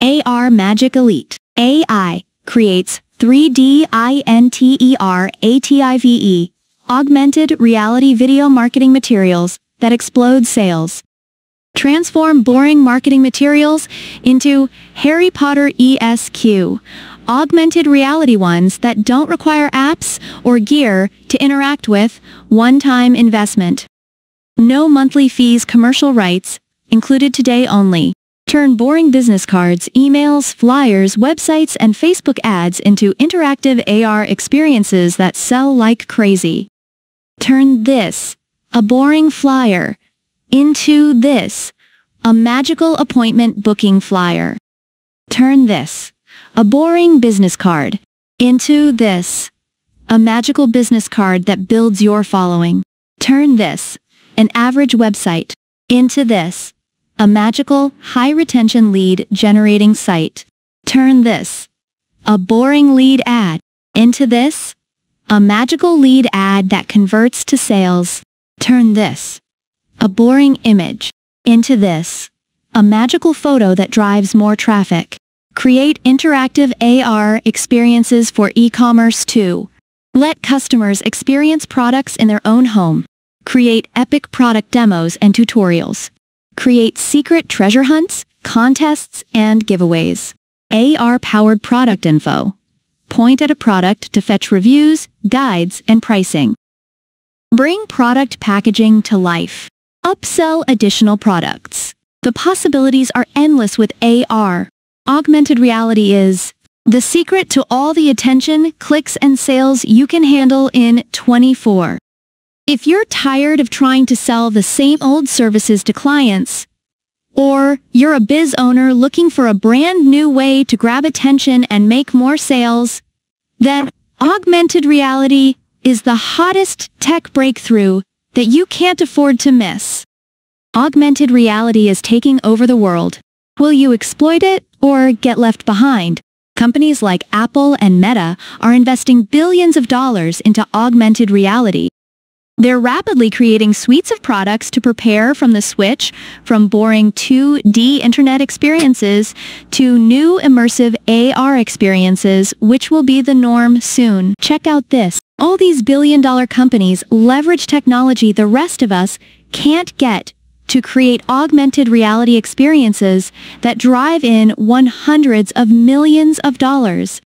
ARMagic Elite. AI creates 3D INTERATIVE augmented reality video marketing materials that explode sales. Transform boring marketing materials into Harry-Potter-esq augmented reality ones that don't require apps or gear to interact with. One-time investment. No monthly fees. Commercial rights included today only. Turn boring business cards, emails, flyers, websites, and Facebook ads into interactive AR experiences that sell like crazy. Turn this, a boring flyer, into this, a magical appointment booking flyer. Turn this, a boring business card, into this, a magical business card that builds your following. Turn this, an average website, into this, a magical, high-retention lead-generating site. Turn this, a boring lead ad, into this, a magical lead ad that converts to sales. Turn this, a boring image, into this, a magical photo that drives more traffic. Create interactive AR experiences for e-commerce too. Let customers experience products in their own home. Create epic product demos and tutorials. Create secret treasure hunts, contests, and giveaways. AR-powered product info. Point at a product to fetch reviews, guides, and pricing. Bring product packaging to life. Upsell additional products. The possibilities are endless with AR. Augmented reality is the secret to all the attention, clicks, and sales you can handle in 24. If you're tired of trying to sell the same old services to clients, or you're a biz owner looking for a brand new way to grab attention and make more sales, then augmented reality is the hottest tech breakthrough that you can't afford to miss. Augmented reality is taking over the world. Will you exploit it or get left behind? Companies like Apple and Meta are investing billions of dollars into augmented reality. They're rapidly creating suites of products to prepare from the switch from boring 2D internet experiences to new immersive AR experiences, which will be the norm soon. Check out this. All these billion-dollar companies leverage technology the rest of us can't get to create augmented reality experiences that drive in hundreds of millions of dollars.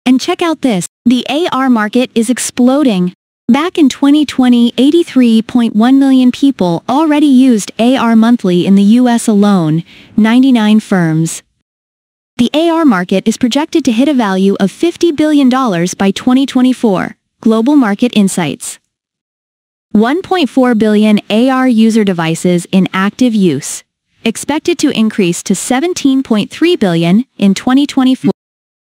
And check out this. The AR market is exploding. Back in 2020, 83.1 million people already used AR monthly in the US alone, 99 firms. The AR market is projected to hit a value of $50 billion by 2024. Global Market Insights. 1.4 billion AR user devices in active use, expected to increase to 17.3 billion in 2024.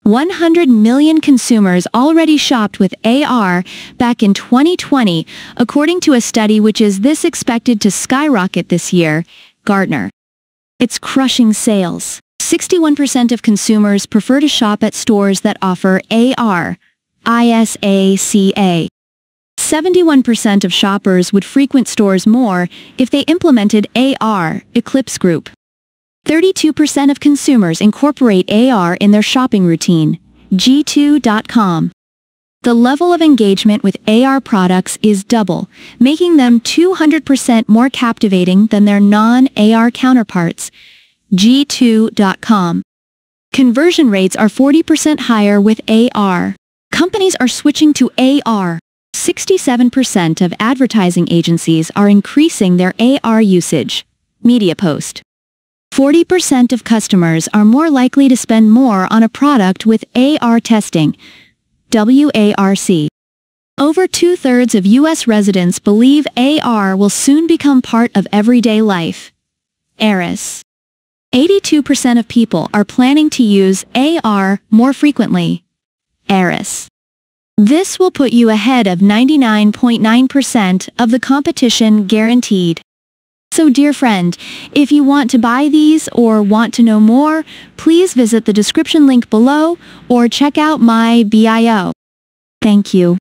100 million consumers already shopped with AR back in 2020, according to a study which is expected to skyrocket this year, Gartner. It's crushing sales. 61% of consumers prefer to shop at stores that offer AR, ISACA. 71% of shoppers would frequent stores more if they implemented AR, Eclipse Group. 32% of consumers incorporate AR in their shopping routine, G2.com. The level of engagement with AR products is double, making them 200% more captivating than their non-AR counterparts, G2.com. Conversion rates are 40% higher with AR. Companies are switching to AR. 67% of advertising agencies are increasing their AR usage, Media Post. 40% of customers are more likely to spend more on a product with AR testing, WARC. Over 2/3 of U.S. residents believe AR will soon become part of everyday life, ARIS. 82% of people are planning to use AR more frequently, ARIS. This will put you ahead of 99.9% of the competition guaranteed. So dear friend, if you want to buy these or want to know more, please visit the description link below or check out my bio. Thank you.